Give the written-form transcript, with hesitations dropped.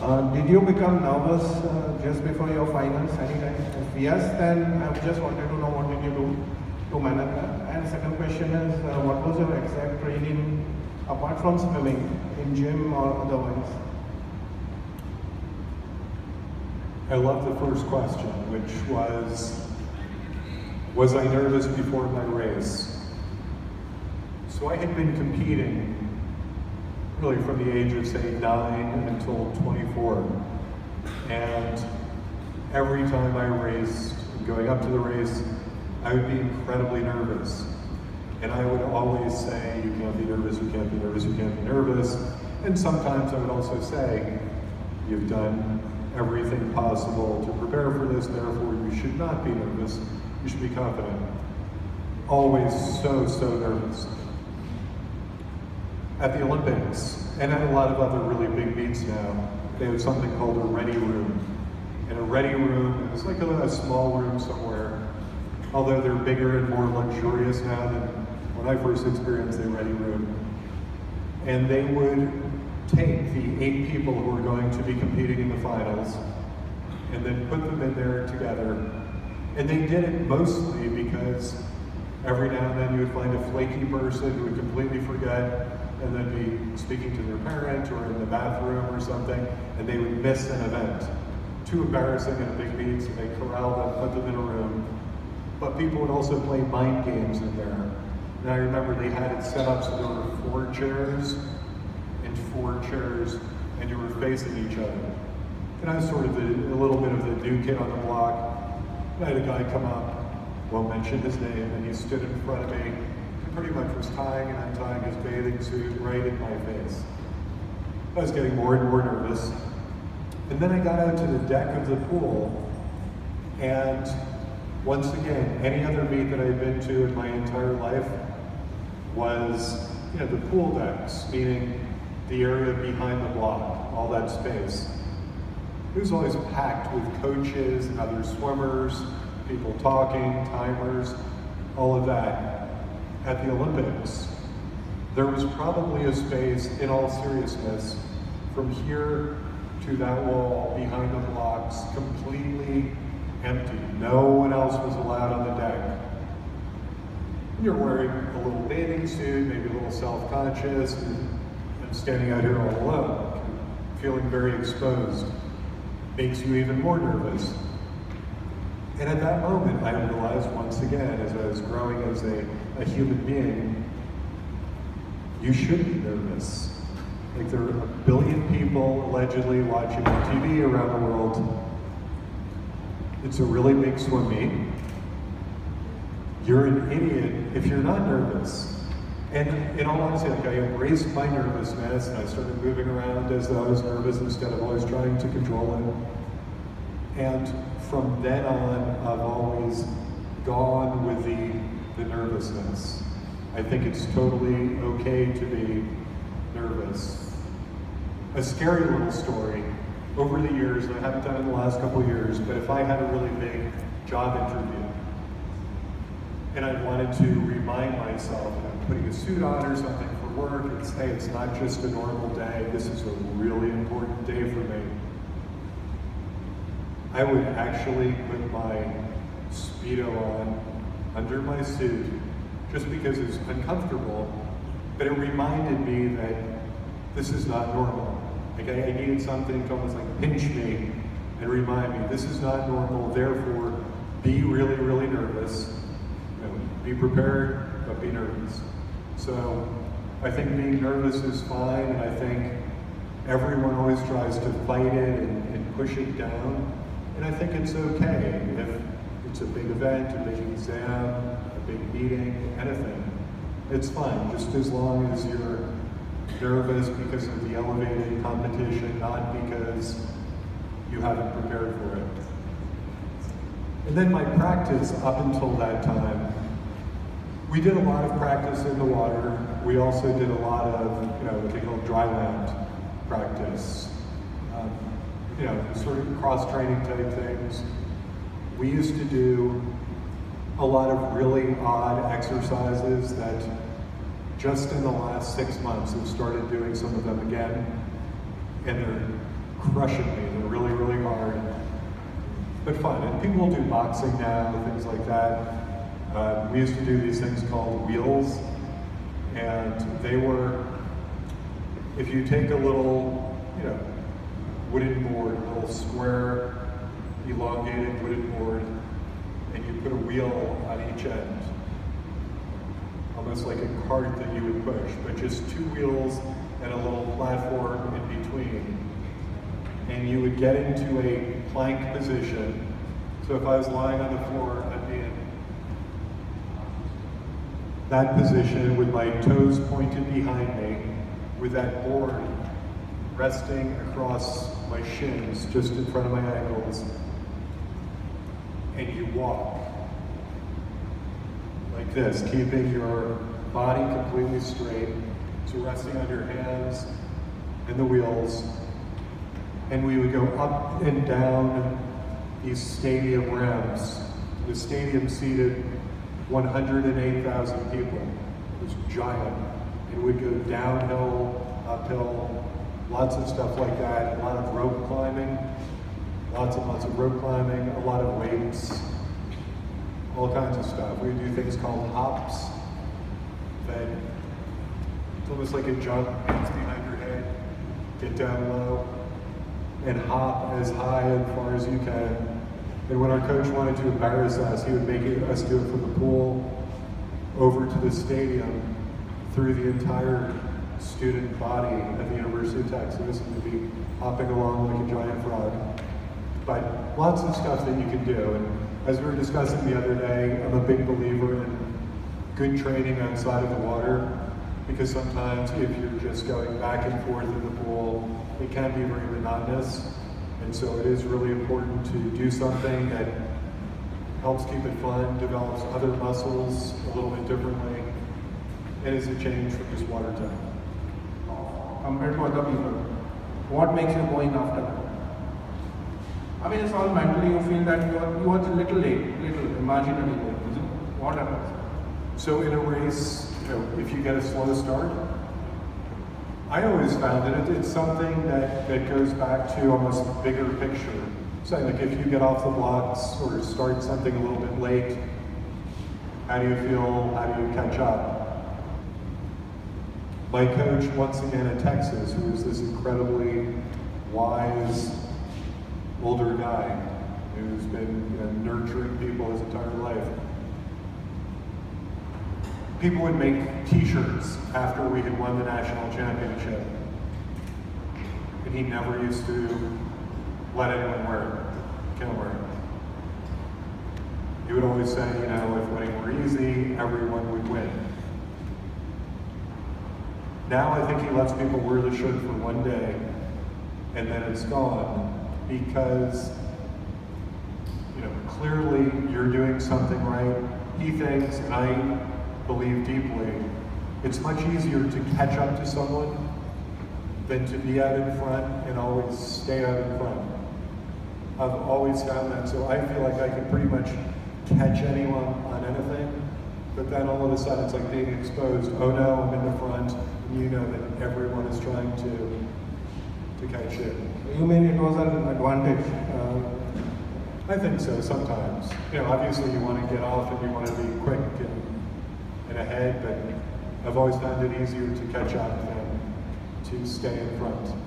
Did you become nervous just before your finals anytime? If yes, then I just wanted to know what did you do to manage that? And second question is, what was your exact training apart from swimming, in gym or otherwise? I love the first question, which was I nervous before my race? So I had been competing really from the age of, say, 9 until 24. And every time I raced, going up to the race, I would be incredibly nervous. And I would always say, you can't be nervous, you can't be nervous, you can't be nervous. And sometimes I would also say, you've done everything possible to prepare for this, therefore you should not be nervous, you should be confident. Always so nervous. At the Olympics, and at a lot of other really big meets now, they have something called a ready room. And a ready room is like a small room somewhere, although they're bigger and more luxurious now than when I first experienced the ready room. And they would take the 8 people who are going to be competing in the finals and then put them in there together. And they did it mostly because every now and then you would find a flaky person who would completely forget and then be speaking to their parent or in the bathroom or something, and they would miss an event. Too embarrassing in a big meet, so they corral them, put them in a room. But people would also play mind games in there. And I remember they had it set up so there were 4 chairs, and you were facing each other. And I was sort of a little bit of the new kid on the block. I had a guy come up, won't mention his name, and he stood in front of me and pretty much was tying and untying his bathing suit right in my face. I was getting more and more nervous. And then I got out to the deck of the pool, and once again, any other meet that I'd been to in my entire life was, the pool decks, meaning the area behind the block, all that space. It was always packed with coaches and other swimmers, people talking, timers, all of that. At the Olympics, there was probably a space, in all seriousness, from here to that wall behind the blocks, completely empty. No one else was allowed on the deck. You're wearing a little bathing suit, maybe a little self-conscious, and I'm standing out here all alone, feeling very exposed. Makes you even more nervous. And at that moment, I realized once again, as I was growing as a human being, you should be nervous. Like, there are a billion people allegedly watching on TV around the world. It's a really big swim meet. You're an idiot if you're not nervous. And in all honesty, like, I embraced my nervousness and I started moving around as though I was nervous instead of always trying to control it. And from then on, I've always gone with the nervousness. I think it's totally okay to be nervous. A scary little story. Over the years, and I haven't done it in the last couple of years, but if I had a really big job interview and I wanted to remind myself that I'm putting a suit on or something for work and say it's not just a normal day, this is a really important day for me, I would actually put my Speedo on under my suit just because it's uncomfortable, but it reminded me that this is not normal. Like, I needed something to almost like pinch me and remind me this is not normal, therefore be really, really nervous. Be prepared, but be nervous. So I think being nervous is fine, and I think everyone always tries to fight it and push it down. And I think it's okay if it's a big event, a big exam, a big meeting, anything. It's fine, just as long as you're nervous because of the elevated competition, not because you haven't prepared for it. And then my practice up until that time, we did a lot of practice in the water. We also did a lot of, what they call dry land practice. Sort of cross-training type things. We used to do a lot of really odd exercises that just in the last 6 months have started doing some of them again. And they're crushing me. They're really, really hard, but fun. And people do boxing now, things like that. We used to do these things called wheels, and they were, if you take a little, wooden board, a little square, elongated wooden board, and you put a wheel on each end, almost like a cart that you would push, but just two wheels and a little platform in between. And you would get into a plank position. So if I was lying on the floor, I'd be in that position with my toes pointed behind me, with that board resting across my shins, just in front of my ankles. And you walk like this, keeping your body completely straight, so resting on your hands and the wheels. And we would go up and down these stadium ramps. The stadium seated 108,000 people. It was giant. And we'd go downhill, uphill, lots of stuff like that, a lot of rope climbing, lots and lots of rope climbing, a lot of weights, all kinds of stuff. We would do things called hops, that it's almost like a jump, hands behind your head, get down low, and hop as high and far as you can. And when our coach wanted to embarrass us, he would make us do it from the pool over to the stadium, through the entire student body at the University of Texas, and to be hopping along like a giant frog. But lots of stuff that you can do. And as we were discussing the other day, I'm a big believer in good training outside of the water, because sometimes if you're just going back and forth in the pool, it can be very monotonous. And so it is really important to do something that helps keep it fun, develops other muscles a little bit differently, and is a change from just water time. Compared to other people, what makes you going after that? I mean, it's all mentally, you feel that you are a little late, marginally late, isn't it? What happens? So in a race, if you get a slow start, I always found that it's something that goes back to almost bigger picture. So like if you get off the blocks or start something a little bit late, how do you feel? How do you catch up? My coach, once again at Texas, who is this incredibly wise older guy who's been nurturing people his entire life. People would make t-shirts after we had won the national championship. And he never used to let anyone wear it, can't wear it. He would always say, if winning were easy, everyone would win. Now I think he lets people wear the shirt for one day, and then it's gone, because clearly you're doing something right. He thinks, and I believe deeply, it's much easier to catch up to someone than to be out in front and always stay out in front. I've always found that, so I feel like I can pretty much catch anyone on anything, but then all of a sudden it's like being exposed. Oh no, I'm in the front, and you know that everyone is trying to catch you. You mean it was an advantage? I think so, sometimes. Obviously you want to get off and you want to be quick and ahead, but I've always found it easier to catch up than to stay in front.